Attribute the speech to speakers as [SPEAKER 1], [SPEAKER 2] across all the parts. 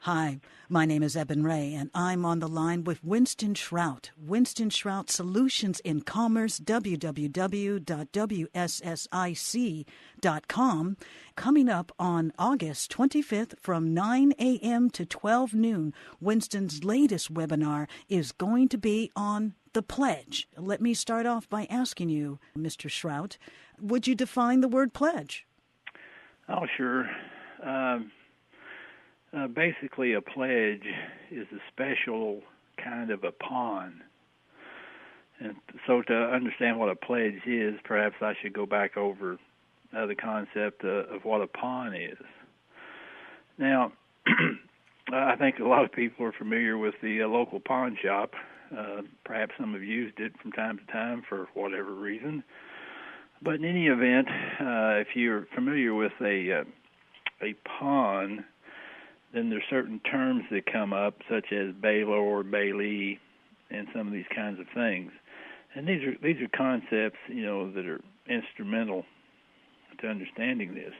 [SPEAKER 1] Hi, my name is Eben Ray, and I'm on the line with Winston Shrout. Winston Shrout Solutions in Commerce, www.wssic.com. Coming up on August 25th from 9 a.m. to 12 noon, Winston's latest webinar is going to be on the pledge. Let me start off by asking you, Mr. Shrout, would you define the word pledge?
[SPEAKER 2] Oh, sure. Basically, a pledge is a special kind of a pawn. And so to understand what a pledge is, perhaps I should go back over the concept of what a pawn is. Now, I think a lot of people are familiar with the local pawn shop. Perhaps some have used it from time to time for whatever reason. But in any event, if you're familiar with a pawn, then there's certain terms that come up, such as bailor, bailee, and some of these kinds of things. And these are concepts, that are instrumental to understanding this.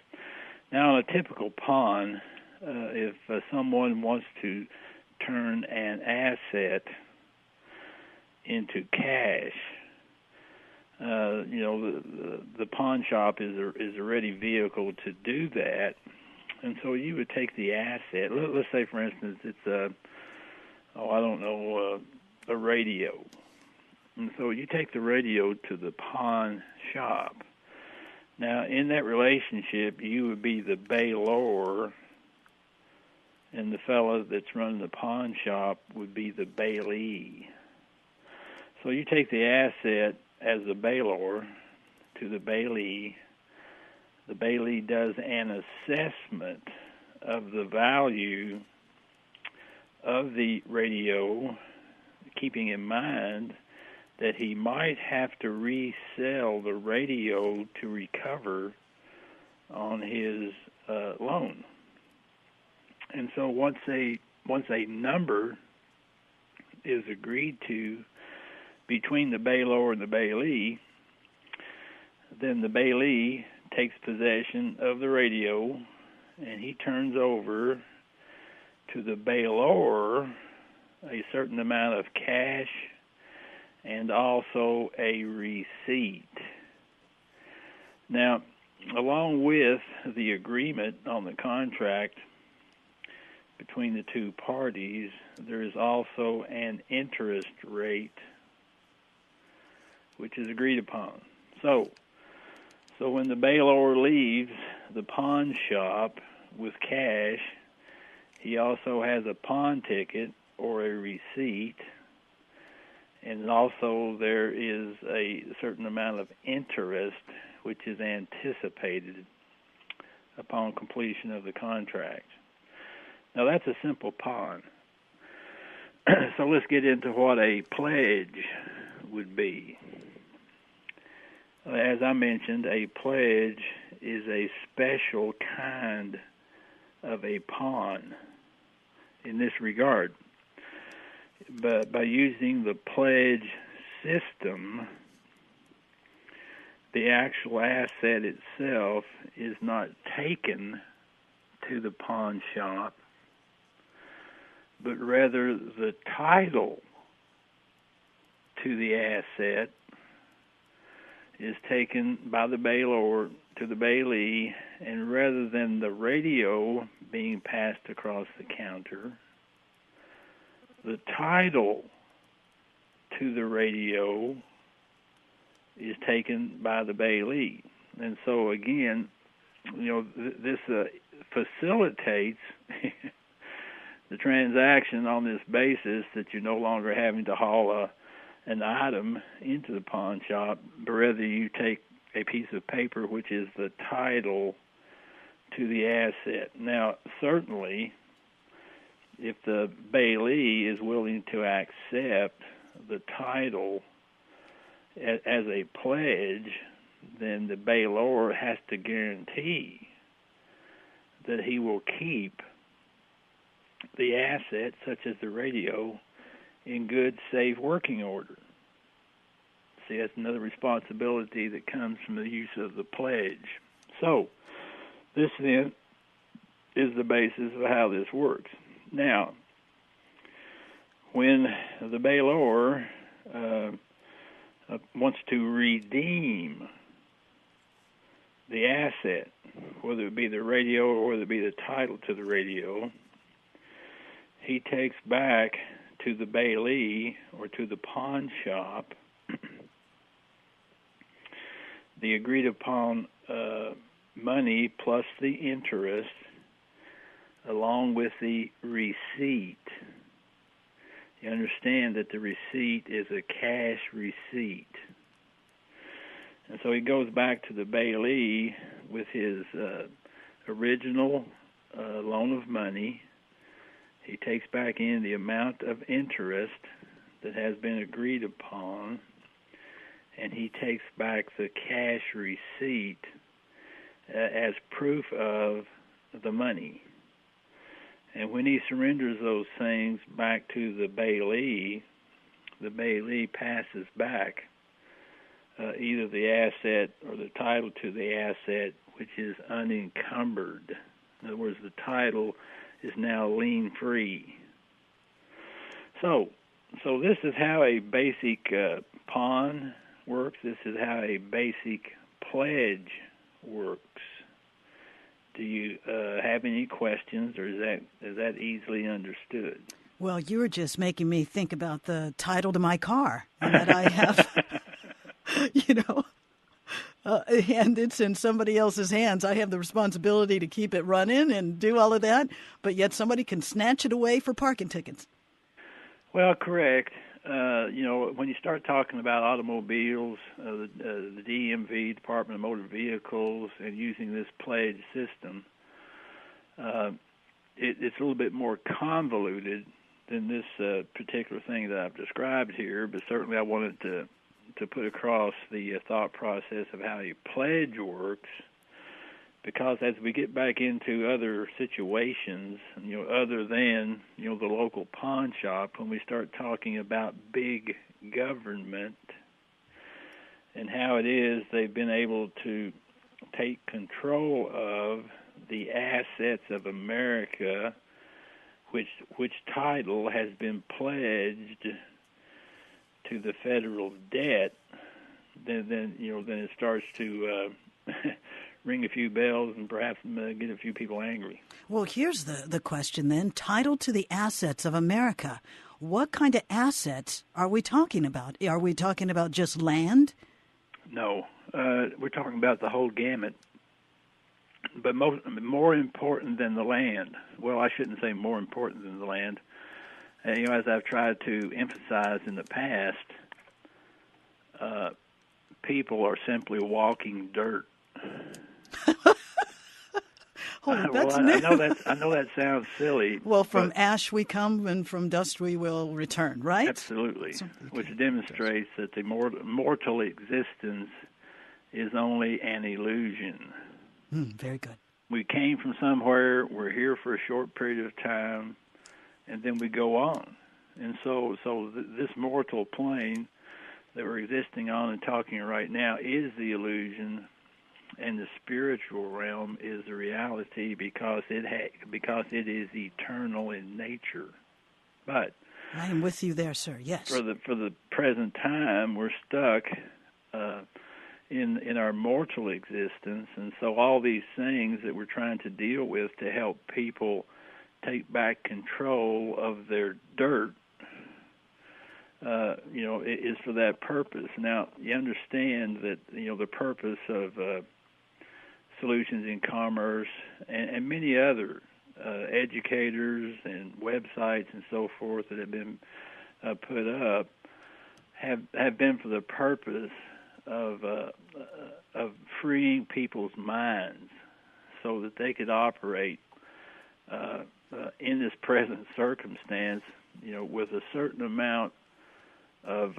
[SPEAKER 2] Now, on a typical pawn, if someone wants to turn an asset into cash, the pawn shop is a ready vehicle to do that. And so you would take the asset. Let's say, for instance, it's a radio. And so you take the radio to the pawn shop. Now, in that relationship, you would be the bailor, and the fellow that's running the pawn shop would be the bailee. So you take the asset as a bailor to the bailee. The bailee does an assessment of the value of the radio, keeping in mind that he might have to resell the radio to recover on his loan. And so once a number is agreed to between the bailor and the bailee, then the bailee takes possession of the radio, and he turns over to the bailor a certain amount of cash and also a receipt. Now, along with the agreement on the contract between the two parties, there is also an interest rate which is agreed upon. So when the bailor leaves the pawn shop with cash, he also has a pawn ticket or a receipt, and also there is a certain amount of interest which is anticipated upon completion of the contract. Now that's a simple pawn. So let's get into what a pledge would be. As I mentioned, a pledge is a special kind of a pawn in this regard. But by using the pledge system, the actual asset itself is not taken to the pawn shop, but rather the title to the asset is taken by the bailor to the bailee, and rather than the radio being passed across the counter, the title to the radio is taken by the bailee. And so again, this facilitates the transaction on this basis that you're no longer having to haul an item into the pawn shop, but rather you take a piece of paper which is the title to the asset. Now, certainly, if the bailee is willing to accept the title as a pledge, then the bailor has to guarantee that he will keep the asset, such as the radio, in good, safe working order. See, that's another responsibility that comes from the use of the pledge. So, this then is the basis of how this works. Now, when the bailor wants to redeem the asset, whether it be the radio or whether it be the title to the radio, he takes back to the bailee or to the pawn shop the agreed upon money plus the interest, along with the receipt. You understand that the receipt is a cash receipt. And so he goes back to the bailee with his original loan of money. He takes back in the amount of interest that has been agreed upon, and he takes back the cash receipt as proof of the money. And when he surrenders those things back to the bailee passes back either the asset or the title to the asset, which is unencumbered. In other words, the title is now lien-free. So this is how a basic pawn works. This is how a basic pledge works. Do you have any questions, or is that easily understood?
[SPEAKER 1] Well, you were just making me think about the title to my car, and that I have, and it's in somebody else's hands. I have the responsibility to keep it running and do all of that, but yet somebody can snatch it away for parking tickets.
[SPEAKER 2] Well, correct. When you start talking about automobiles, the DMV, Department of Motor Vehicles, and using this pledge system, it's a little bit more convoluted than this particular thing that I've described here, but certainly I wanted to put across the thought process of how a pledge works, because as we get back into other situations, other than, the local pawn shop, when we start talking about big government and how it is they've been able to take control of the assets of America, which title has been pledged to the federal debt, then it starts to ring a few bells and perhaps get a few people angry.
[SPEAKER 1] Well, here's the question then. Title to the assets of America. What kind of assets are we talking about? Are we talking about just land?
[SPEAKER 2] No. We're talking about the whole gamut. But more important than the land. Well, I shouldn't say more important than the land. As I've tried to emphasize in the past, people are simply walking dirt.
[SPEAKER 1] That's new.
[SPEAKER 2] I know that sounds silly.
[SPEAKER 1] Well, from ash we come, and from dust we will return, right?
[SPEAKER 2] Absolutely, which demonstrates that the mortal existence is only an illusion.
[SPEAKER 1] Very good.
[SPEAKER 2] We came from somewhere, we're here for a short period of time, and then we go on. And so this mortal plane that we're existing on and talking right now is the illusion, and the spiritual realm is the reality because it is eternal in nature. But
[SPEAKER 1] I am with you there, sir. Yes.
[SPEAKER 2] For the present time, we're stuck in our mortal existence, and so all these things that we're trying to deal with to help people take back control of their dirt, is for that purpose. Now, you understand that the purpose of Solutions in Commerce and many other educators and websites and so forth that have been put up have been for the purpose of freeing people's minds so that they could operate in this present circumstance, with a certain amount of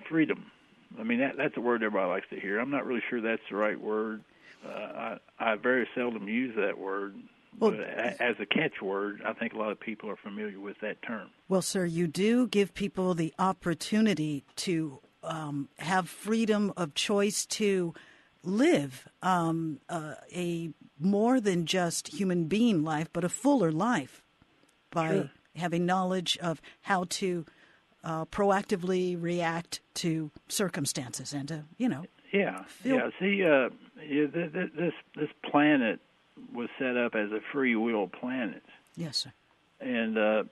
[SPEAKER 2] freedom. I mean, that's a word everybody likes to hear. I'm not really sure that's the right word. I very seldom use that word. Well, but as a catchword, I think a lot of people are familiar with that term.
[SPEAKER 1] Well, sir, you do give people the opportunity to have freedom of choice to live a more than just human being life, but a fuller life by
[SPEAKER 2] Sure.
[SPEAKER 1] having knowledge of how to proactively react to circumstances and to,
[SPEAKER 2] Yeah.
[SPEAKER 1] feel.
[SPEAKER 2] Yeah. See, this planet was set up as a free will planet,
[SPEAKER 1] Yes, sir.
[SPEAKER 2] and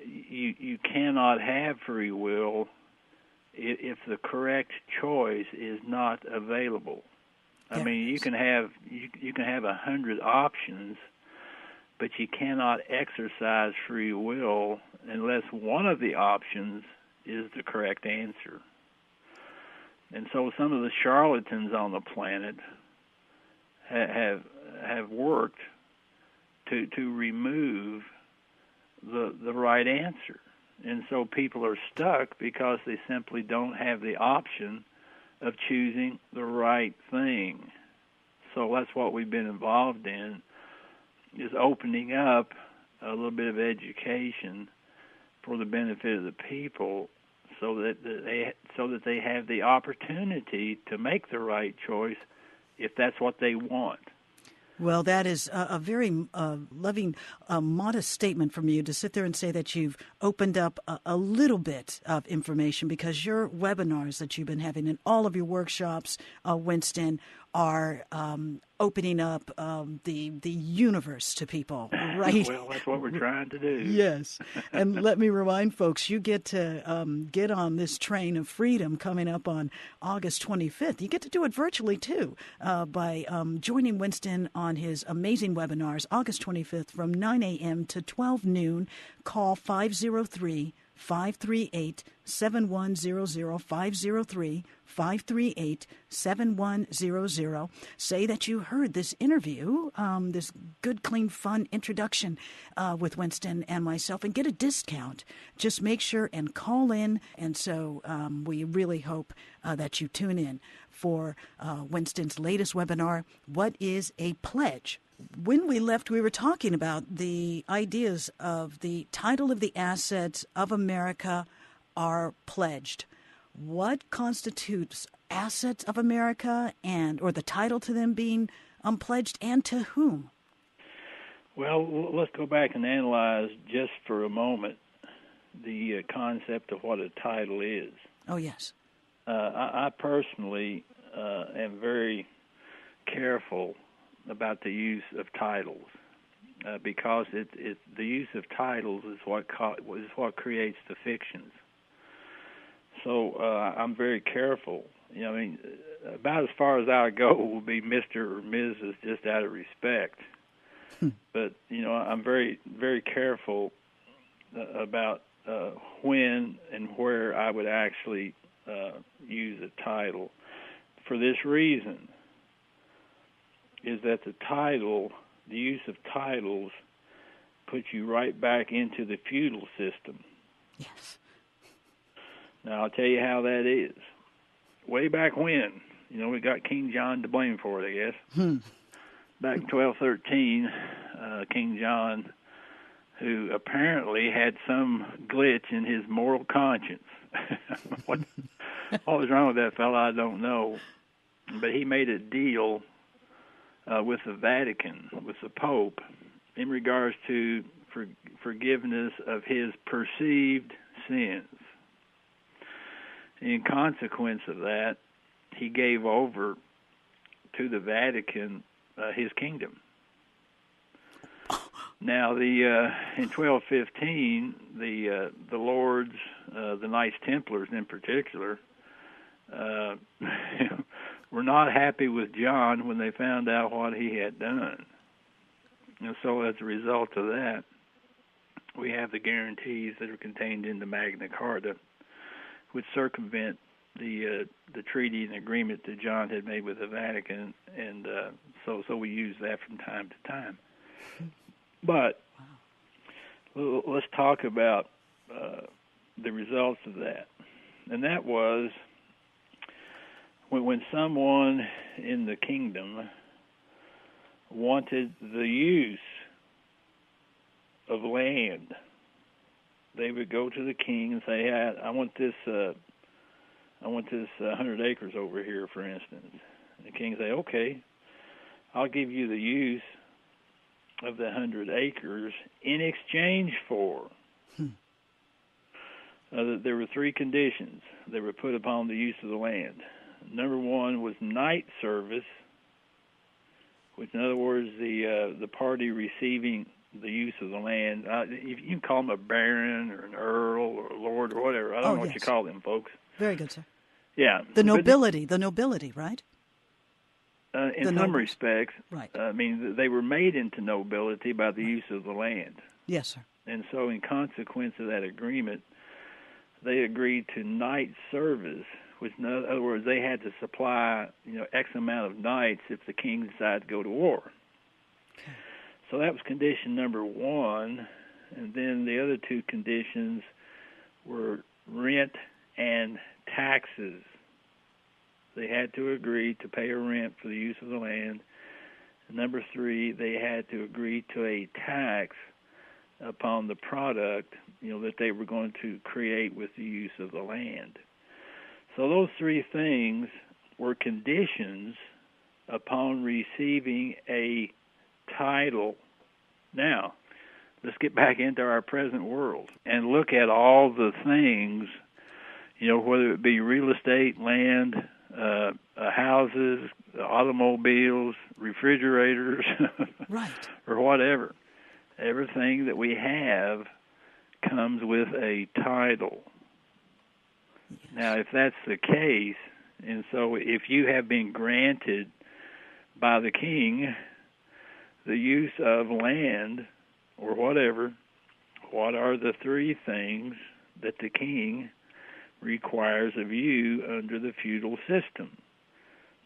[SPEAKER 2] you cannot have free will if the correct choice is not available. I mean, you can have 100 options, but you cannot exercise free will unless one of the options is the correct answer. And so some of the charlatans on the planet have worked to remove the right answer. And so people are stuck because they simply don't have the option of choosing the right thing. So that's what we've been involved in, is opening up a little bit of education for the benefit of the people, so that they have the opportunity to make the right choice if that's what they want.
[SPEAKER 1] Well, that is a very loving, modest statement from you to sit there and say that you've opened up a little bit of information, because your webinars that you've been having and all of your workshops, Winston, are opening up the universe to people, right?
[SPEAKER 2] Well, that's what we're trying to do.
[SPEAKER 1] Yes. And let me remind folks, you get to get on this train of freedom coming up on August 25th. You get to do it virtually, too, by joining Winston on his amazing webinars, August 25th from 9 a.m. to 12 noon. Call 503-538-7100, 538-7100. Say that you heard this interview, this good, clean, fun introduction with Winston and myself, and get a discount. Just make sure and call in. And so we really hope that you tune in for Winston's latest webinar, What is a Pledge? When we left, we were talking about the ideas of the title of the assets of America are pledged. What constitutes assets of America, or the title to them being pledged, and to whom?
[SPEAKER 2] Well, let's go back and analyze just for a moment the concept of what a title is.
[SPEAKER 1] Oh, yes.
[SPEAKER 2] I personally am very careful about the use of titles, because the use of titles is what creates the fictions. So I'm very careful. I mean, about as far as I go will be Mr. or Mrs. just out of respect. But I'm very, very careful about when and where I would actually use a title. For this reason, is that the use of titles puts you right back into the feudal system.
[SPEAKER 1] Yes.
[SPEAKER 2] Now, I'll tell you how that is. Way back when, we got King John to blame for it, I guess. Back in 1213, King John, who apparently had some glitch in his moral conscience. What was wrong with that fellow, I don't know. But he made a deal with the Vatican, with the Pope, in regards to forgiveness of his perceived sins. In consequence of that, he gave over to the Vatican his kingdom. Now, in 1215, the lords, the Knights Templars in particular, were not happy with John when they found out what he had done. And so as a result of that, we have the guarantees that are contained in the Magna Carta, which circumvent the treaty and agreement that John had made with the Vatican, and so we use that from time to time. But let's talk about the results of that. And that was when someone in the kingdom wanted the use of land, they would go to the king and say, "Hey, I want this 100 acres over here, for instance." And the king would say, "Okay, I'll give you the use of the 100 acres in exchange for. There were three conditions that were put upon the use of the land. Number one was night service, which, in other words, the party receiving the use of the land, you can call them a baron or an earl or a lord or whatever. I don't know what you call them, folks.
[SPEAKER 1] Very good, sir.
[SPEAKER 2] Yeah.
[SPEAKER 1] The nobility, right?
[SPEAKER 2] In some respects,
[SPEAKER 1] right.
[SPEAKER 2] I mean, they were made into nobility by the use of the land.
[SPEAKER 1] Yes, sir.
[SPEAKER 2] And so in consequence of that agreement, they agreed to night service, which, in other words, they had to supply, X amount of nights if the king decided to go to war. Okay. So that was condition number one. And then the other two conditions were rent and taxes. They had to agree to pay a rent for the use of the land. And number three, they had to agree to a tax upon the product, that they were going to create with the use of the land. So those three things were conditions upon receiving a title. Now, let's get back into our present world and look at all the things, whether it be real estate, land, houses, automobiles, refrigerators,
[SPEAKER 1] right,
[SPEAKER 2] or whatever. Everything that we have comes with a title. Yes. Now, if that's the case, and so if you have been granted by the king the use of land or whatever, what are the three things that the king requires of you under the feudal system?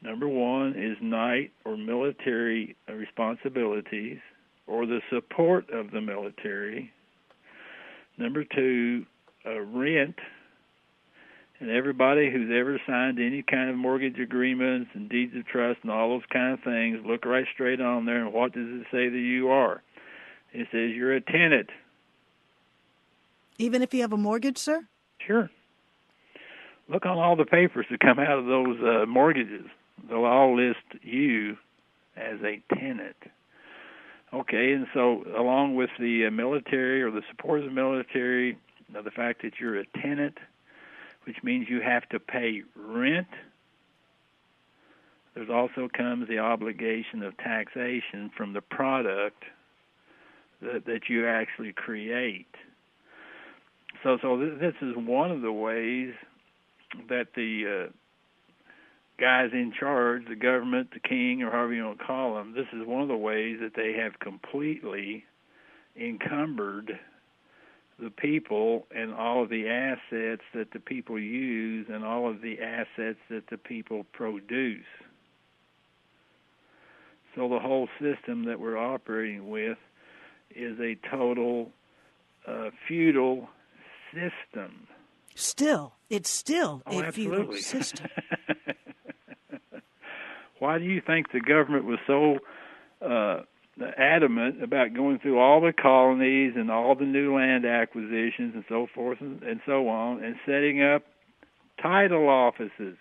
[SPEAKER 2] Number one is knight or military responsibilities, or the support of the military. Number two, rent. And everybody who's ever signed any kind of mortgage agreements and deeds of trust and all those kind of things, look right straight on there, and what does it say that you are? It says you're a tenant.
[SPEAKER 1] Even if you have a mortgage, sir?
[SPEAKER 2] Sure. Look on all the papers that come out of those mortgages. They'll all list you as a tenant. Okay, and so along with the military or the support of the military, the fact that you're a tenant, which means you have to pay rent, there's also comes the obligation of taxation from the product that you actually create. So this is one of the ways that the guys in charge, the government, the king, or however you want to call them, this is one of the ways that they have completely encumbered the people and all of the assets that the people use and all of the assets that the people produce. So the whole system that we're operating with is a total feudal system.
[SPEAKER 1] It's still a feudal system.
[SPEAKER 2] Why do you think the government was so adamant about going through all the colonies and all the new land acquisitions and so forth and so on, and setting up title offices?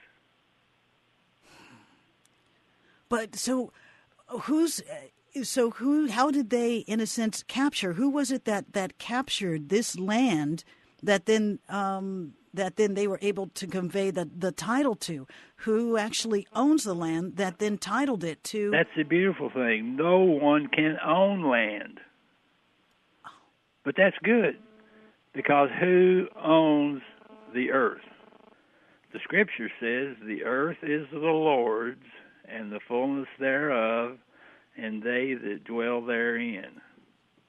[SPEAKER 1] But how did they, in a sense, capture? Who was it that captured this land that then they were able to convey the title to? Who actually owns the land that then titled it to?
[SPEAKER 2] That's the beautiful thing. No one can own land. But that's good, because who owns the earth? The Scripture says the earth is the Lord's, and the fullness thereof, and they that dwell therein.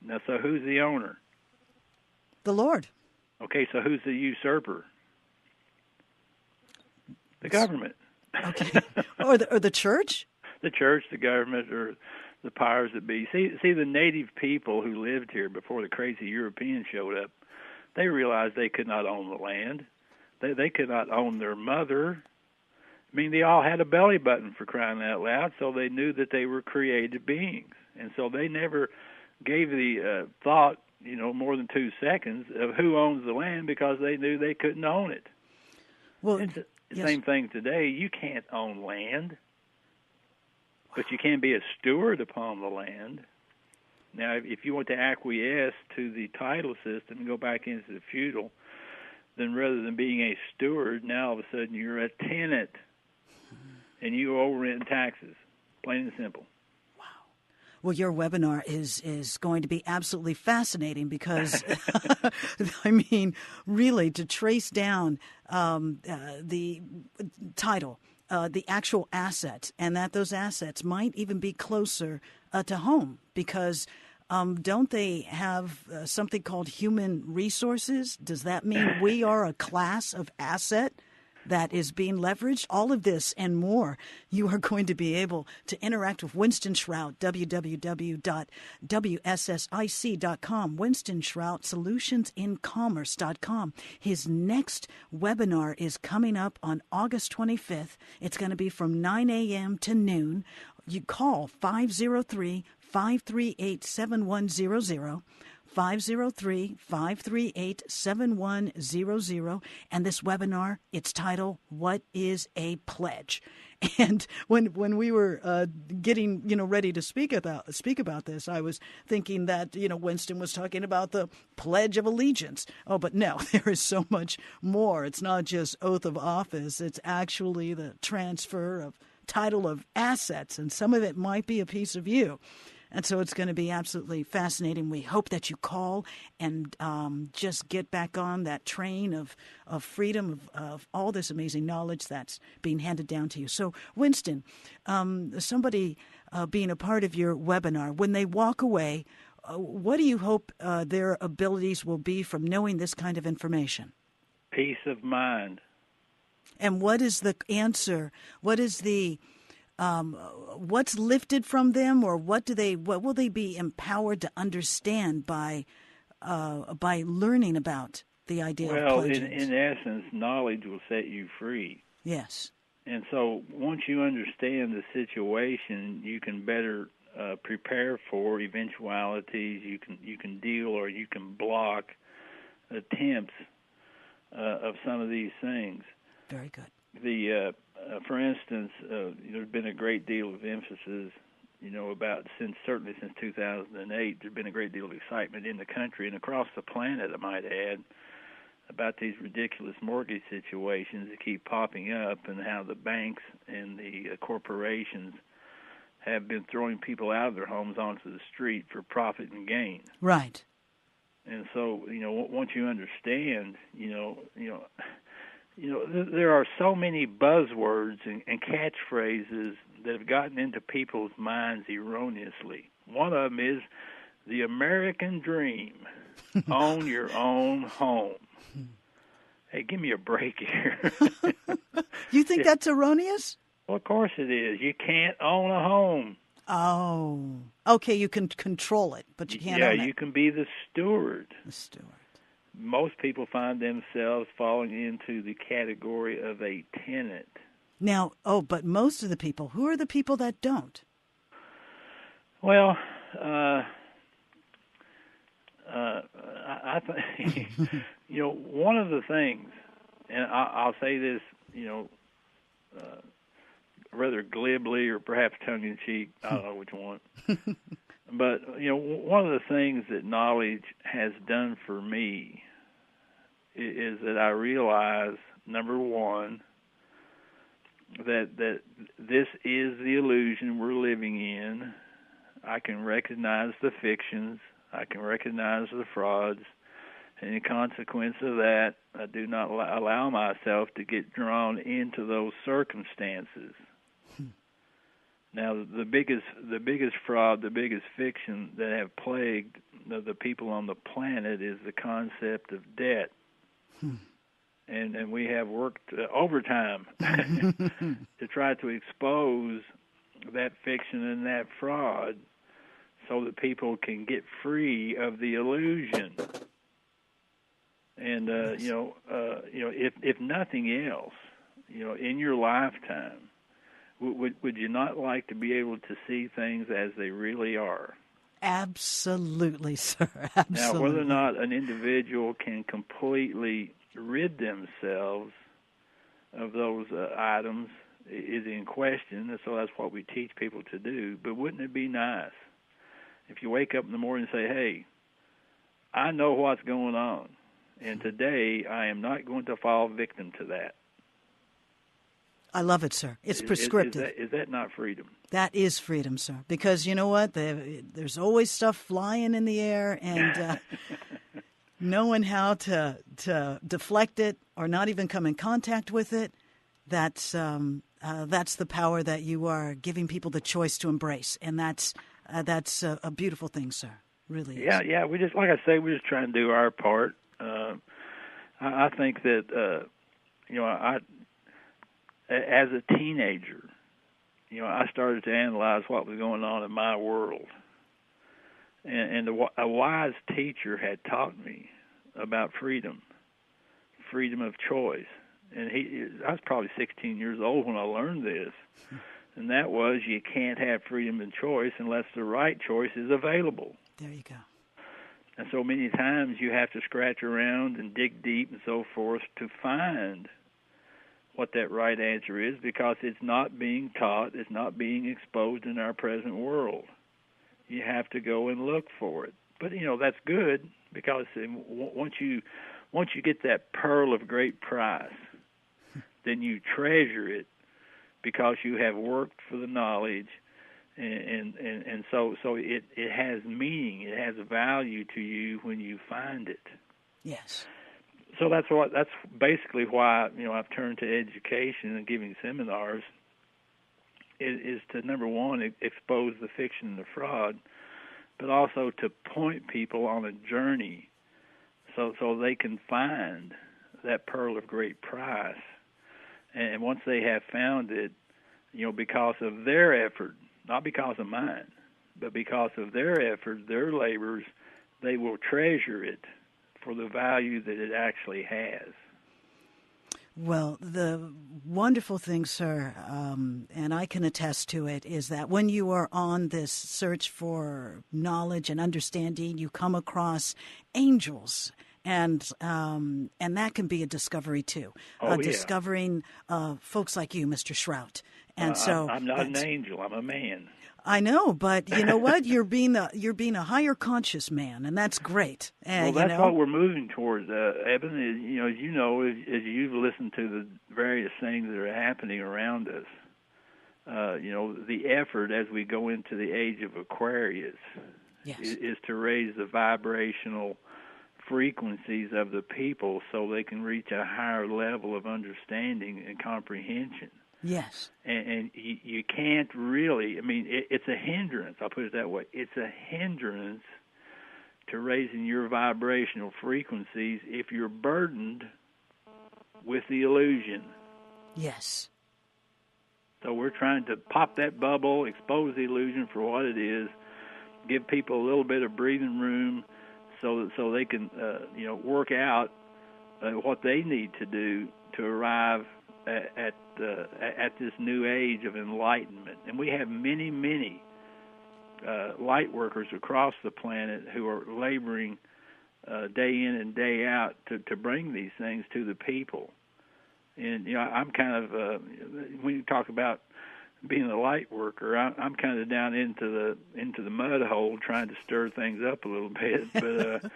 [SPEAKER 2] Now, so who's the owner?
[SPEAKER 1] The Lord.
[SPEAKER 2] Okay, so who's the usurper? The government.
[SPEAKER 1] Okay, or the church?
[SPEAKER 2] The church, the government, or the powers that be. See, the native people who lived here before the crazy Europeans showed up, they realized they could not own the land. They could not own their mother. I mean, they all had a belly button, for crying out loud, so they knew that they were created beings. And so they never gave the thought, more than 2 seconds of who owns the land, because they knew they couldn't own it.
[SPEAKER 1] Well,
[SPEAKER 2] it's the same thing today. You can't own land. But you can be a steward upon the land. Now, if you want to acquiesce to the title system and go back into the feudal, then rather than being a steward, now all of a sudden you're a tenant, and you owe rent and taxes, plain and simple.
[SPEAKER 1] Well, your webinar is going to be absolutely fascinating because, I mean, really to trace down the title, the actual assets, and that those assets might even be closer to home because don't they have something called human resources? Does that mean we are a class of asset that is being leveraged? All of this and more, you are going to be able to interact with Winston Shrout, www.wssic.com, Winston Shrout, solutionsincommerce.com. His next webinar is coming up on August 25th. It's going to be from 9 a.m. to noon. You call 503-538-7100. 503-538-7100. And this webinar, its title, What is a Pledge? And when we were getting ready to speak about this, I was thinking that Winston was talking about the Pledge of Allegiance. Oh, but no, there is so much more. It's not just oath of office. It's actually the transfer of title of assets, and some of it might be a piece of you. And so it's going to be absolutely fascinating. We hope that you call and just get back on that train of freedom, of all this amazing knowledge that's being handed down to you. So, Winston, somebody being a part of your webinar, when they walk away, what do you hope their abilities will be from knowing this kind of information?
[SPEAKER 2] Peace of mind.
[SPEAKER 1] And what is the answer? What is the what's lifted from them, or what will they be empowered to understand by learning about the idea of pledging?
[SPEAKER 2] Well, in essence, knowledge will set you free.
[SPEAKER 1] Yes.
[SPEAKER 2] And so once you understand the situation, you can better prepare for eventualities. You can deal or you can block attempts of some of these things.
[SPEAKER 1] Very good.
[SPEAKER 2] For instance, there's been a great deal of emphasis, certainly since 2008, there's been a great deal of excitement in the country and across the planet, I might add, about these ridiculous mortgage situations that keep popping up and how the banks and the corporations have been throwing people out of their homes onto the street for profit and gain.
[SPEAKER 1] Right.
[SPEAKER 2] And so, once you understand, there are so many buzzwords and catchphrases that have gotten into people's minds erroneously. One of them is the American dream, own your own home. Hey, give me a break here.
[SPEAKER 1] You think that's erroneous?
[SPEAKER 2] Well, of course it is. You can't own a home.
[SPEAKER 1] Oh, okay, you can control it, but you can't own it.
[SPEAKER 2] Yeah, you can be the steward.
[SPEAKER 1] The steward.
[SPEAKER 2] Most people find themselves falling into the category of a tenant.
[SPEAKER 1] Now, but most of the people, who are the people that don't?
[SPEAKER 2] Well, I think, one of the things, and I'll say this, rather glibly or perhaps tongue-in-cheek, I don't know which one. But, one of the things that knowledge has done for me is that I realize, number one, that this is the illusion we're living in. I can recognize the fictions. I can recognize the frauds. And in consequence of that, I do not allow myself to get drawn into those circumstances. Now, the biggest fraud, the biggest fiction that have plagued the people on the planet is the concept of debt. And we have worked overtime to try to expose that fiction and that fraud so that people can get free of the illusion. And, if nothing else, in your lifetime, would you not like to be able to see things as they really are?
[SPEAKER 1] Absolutely, sir. Absolutely.
[SPEAKER 2] Now, whether or not an individual can completely rid themselves of those items is in question, and so that's what we teach people to do. But wouldn't it be nice if you wake up in the morning and say, hey, I know what's going on, and today I am not going to fall victim to that.
[SPEAKER 1] I love it, sir. It's prescriptive.
[SPEAKER 2] Is that not freedom?
[SPEAKER 1] That is freedom, sir. Because you know what? There's always stuff flying in the air, and knowing how to deflect it or not even come in contact with it, that's the power that you are giving people the choice to embrace, and that's a beautiful thing, sir. Really is.
[SPEAKER 2] Yeah. We just, like I say, we're just trying to do our part. I think that as a teenager, I started to analyze what was going on in my world, and a wise teacher had taught me about freedom of choice. And I was probably 16 years old when I learned this, and that was you can't have freedom of choice unless the right choice is available.
[SPEAKER 1] There you go.
[SPEAKER 2] And so many times you have to scratch around and dig deep and so forth to find what that right answer is, because it's not being taught, it's not being exposed in our present world. You have to go and look for it. But, that's good, because once you get that pearl of great price, then you treasure it because you have worked for the knowledge, and so it has meaning, it has value to you when you find it.
[SPEAKER 1] Yes.
[SPEAKER 2] So that's basically why I've turned to education and giving seminars is to, number one, expose the fiction and the fraud, but also to point people on a journey so they can find that pearl of great price. And once they have found it, because of their effort, not because of mine, but because of their effort, their labors, they will treasure it for the value that it actually has.
[SPEAKER 1] Well, the wonderful thing, sir, and I can attest to it, is that when you are on this search for knowledge and understanding, you come across angels, and that can be a discovery too. Discovering folks like you, Mr. Shrout, and so
[SPEAKER 2] I'm not an angel. I'm a man.
[SPEAKER 1] I know, but you know what? You're being a higher conscious man, and that's great.
[SPEAKER 2] Well, that's what we're moving towards, Eben. As you've listened to the various things that are happening around us, the effort as we go into the age of Aquarius is to raise the vibrational frequencies of the people so they can reach a higher level of understanding and comprehension.
[SPEAKER 1] Yes.
[SPEAKER 2] And you can't really, it's a hindrance, I'll put it that way. It's a hindrance to raising your vibrational frequencies if you're burdened with the illusion.
[SPEAKER 1] Yes.
[SPEAKER 2] So we're trying to pop that bubble, expose the illusion for what it is, give people a little bit of breathing room so they can, work out what they need to do to arrive at this new age of enlightenment. And we have many, many light workers across the planet who are laboring day in and day out to bring these things to the people. And I'm kind of when you talk about being a light worker, I'm kind of down into the mud hole trying to stir things up a little bit, but.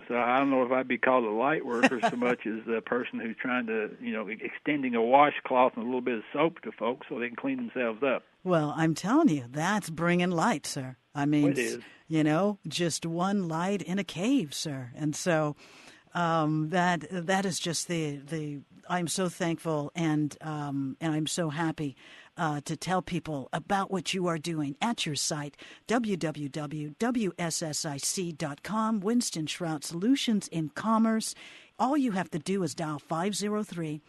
[SPEAKER 2] So I don't know if I'd be called a light worker so much as the person who's trying to, extending a washcloth and a little bit of soap to folks so they can clean themselves up.
[SPEAKER 1] Well, I'm telling you, that's bringing light, sir.
[SPEAKER 2] It is.
[SPEAKER 1] Just one light in a cave, sir. And so that is just the I'm so thankful and I'm so happy to tell people about what you are doing at your site, www.wssic.com, Winston Shrout Solutions in Commerce. All you have to do is dial 503-538-7100,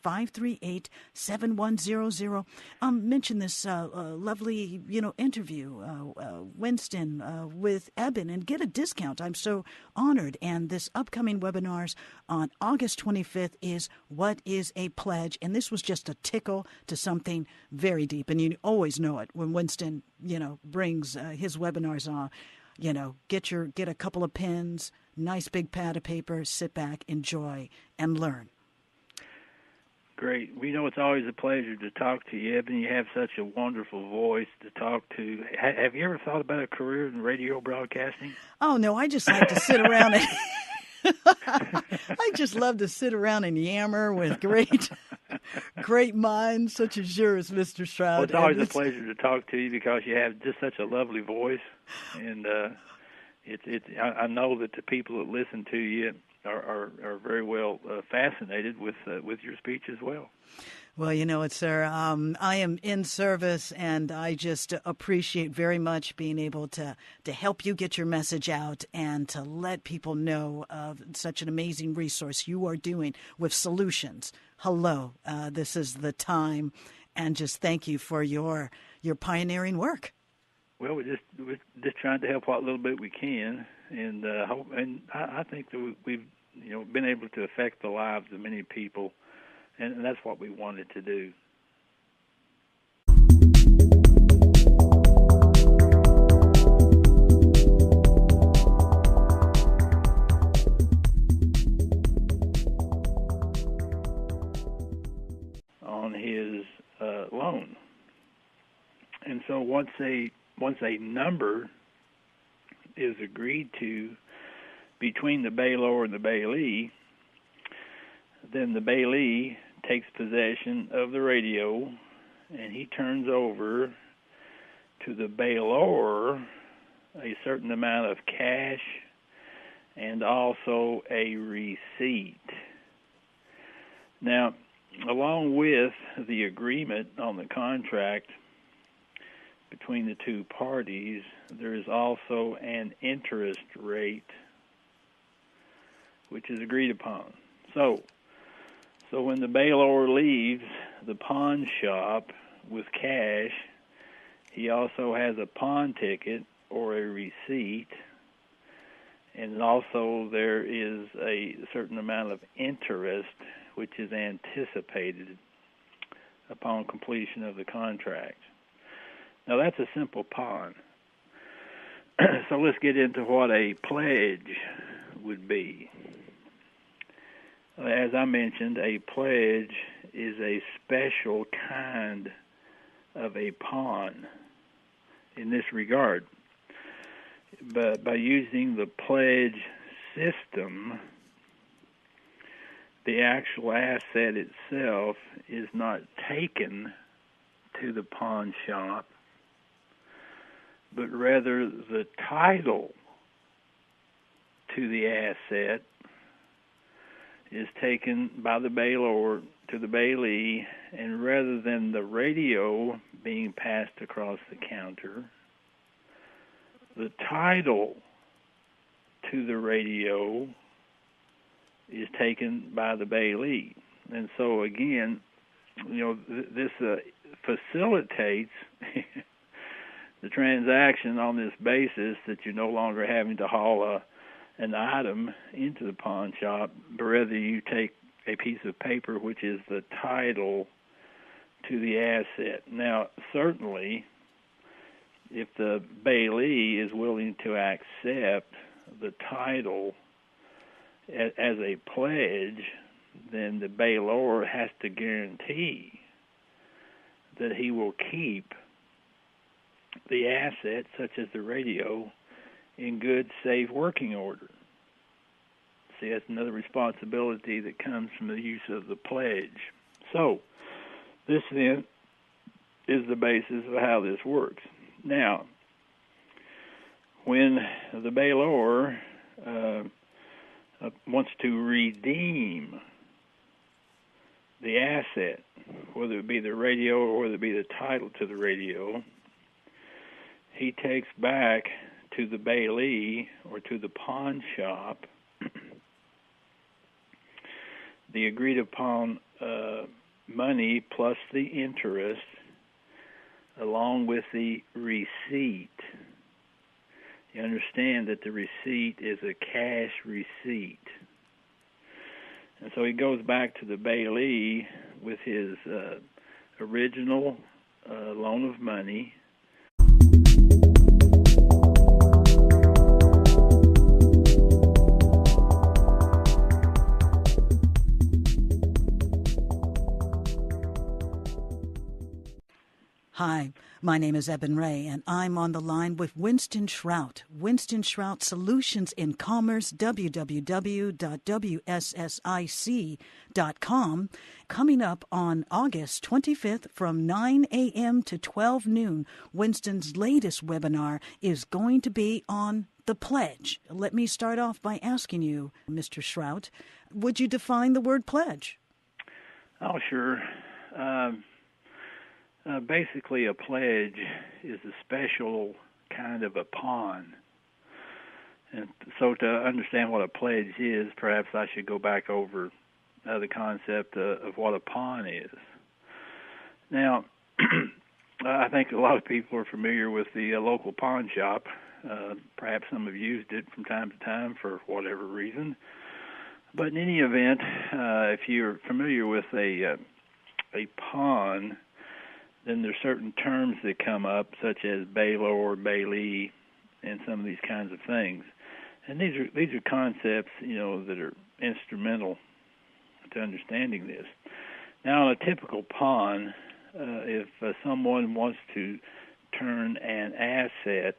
[SPEAKER 1] 503-538-7100. Mention this lovely, interview, Winston, with Eben, and get a discount. I'm so honored. And this upcoming webinars on August 25th is What is a Pledge? And this was just a tickle to something very deep. And you always know it when Winston, brings his webinars on. Get a couple of pens, nice big pad of paper, sit back, enjoy, and learn.
[SPEAKER 2] great. We know it's always a pleasure to talk to you, Eben. You have such a wonderful voice to talk to. Have you ever thought about a career in radio broadcasting?
[SPEAKER 1] Oh, no, I just like to sit around and I just love to sit around and yammer with great minds such as yours, Mr. Shrout.
[SPEAKER 2] Well, it's always a pleasure to talk to you because you have just such a lovely voice, and I know that the people that listen to you are very well fascinated with your speech as well.
[SPEAKER 1] Well, you know it, sir. I am in service, and I just appreciate very much being able to help you get your message out and to let people know of such an amazing resource you are doing with solutions. Hello, this is the time, and just thank you for your pioneering work.
[SPEAKER 2] Well, we're just trying to help what little bit we can, and I think that we've been able to affect the lives of many people. And that's what we wanted to do. On his loan. And so once a number is agreed to between the bailor and the bailee, then the bailee takes possession of the radio, and he turns over to the bailor a certain amount of cash and also a receipt. Now, along with the agreement on the contract between the two parties, there is also an interest rate which is agreed upon. So when the bailor leaves the pawn shop with cash, he also has a pawn ticket or a receipt, and also there is a certain amount of interest which is anticipated upon completion of the contract. Now that's a simple pawn. So let's get into what a pledge would be. As I mentioned, a pledge is a special kind of a pawn in this regard. But by using the pledge system, the actual asset itself is not taken to the pawn shop, but rather the title to the asset is taken by the bailor to the bailee, and rather than the radio being passed across the counter, the title to the radio is taken by the bailee. And so again, this facilitates the transaction on this basis that you're no longer having to haul an item into the pawn shop, but rather you take a piece of paper which is the title to the asset. Now, certainly, if the bailee is willing to accept the title as a pledge, then the bailor has to guarantee that he will keep the asset, such as the radio, in good, safe working order. See, that's another responsibility that comes from the use of the pledge. So, this then is the basis of how this works. Now, when the bailor wants to redeem the asset, whether it be the radio or whether it be the title to the radio, he takes back to the bailee or to the pawn shop the agreed upon money plus the interest, along with the receipt. You understand that the receipt is a cash receipt. And so he goes back to the bailee with his original loan of money.
[SPEAKER 1] Hi, my name is Eben Ray, and I'm on the line with Winston Shrout. Winston Shrout Solutions in Commerce, www.wssic.com. Coming up on August 25th from 9 a.m. to 12 noon, Winston's latest webinar is going to be on the pledge. Let me start off by asking you, Mr. Shrout, would you define the word pledge?
[SPEAKER 2] Oh, sure. Basically, a pledge is a special kind of a pawn. And so to understand what a pledge is, perhaps I should go back over the concept of what a pawn is. Now, I think a lot of people are familiar with the local pawn shop. Perhaps some have used it from time to time for whatever reason. But in any event, if you're familiar with a pawn, then there's certain terms that come up, such as bailor, bailee, and some of these kinds of things. And these are concepts, that are instrumental to understanding this. Now, on a typical pawn, if someone wants to turn an asset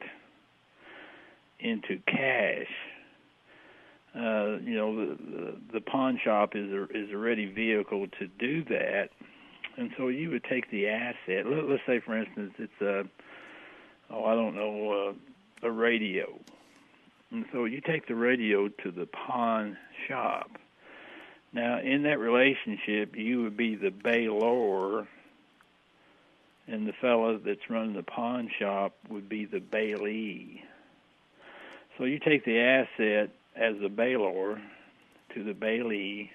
[SPEAKER 2] into cash, the pawn shop is a ready vehicle to do that. And so you would take the asset. Let's say, for instance, it's a radio. And so you take the radio to the pawn shop. Now, in that relationship, you would be the bailor, and the fellow that's running the pawn shop would be the bailee. So you take the asset as the bailor to the bailee.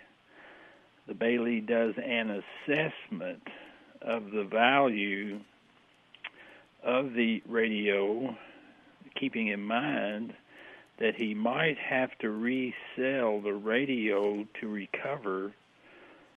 [SPEAKER 2] The bailee does an assessment of the value of the radio, keeping in mind that he might have to resell the radio to recover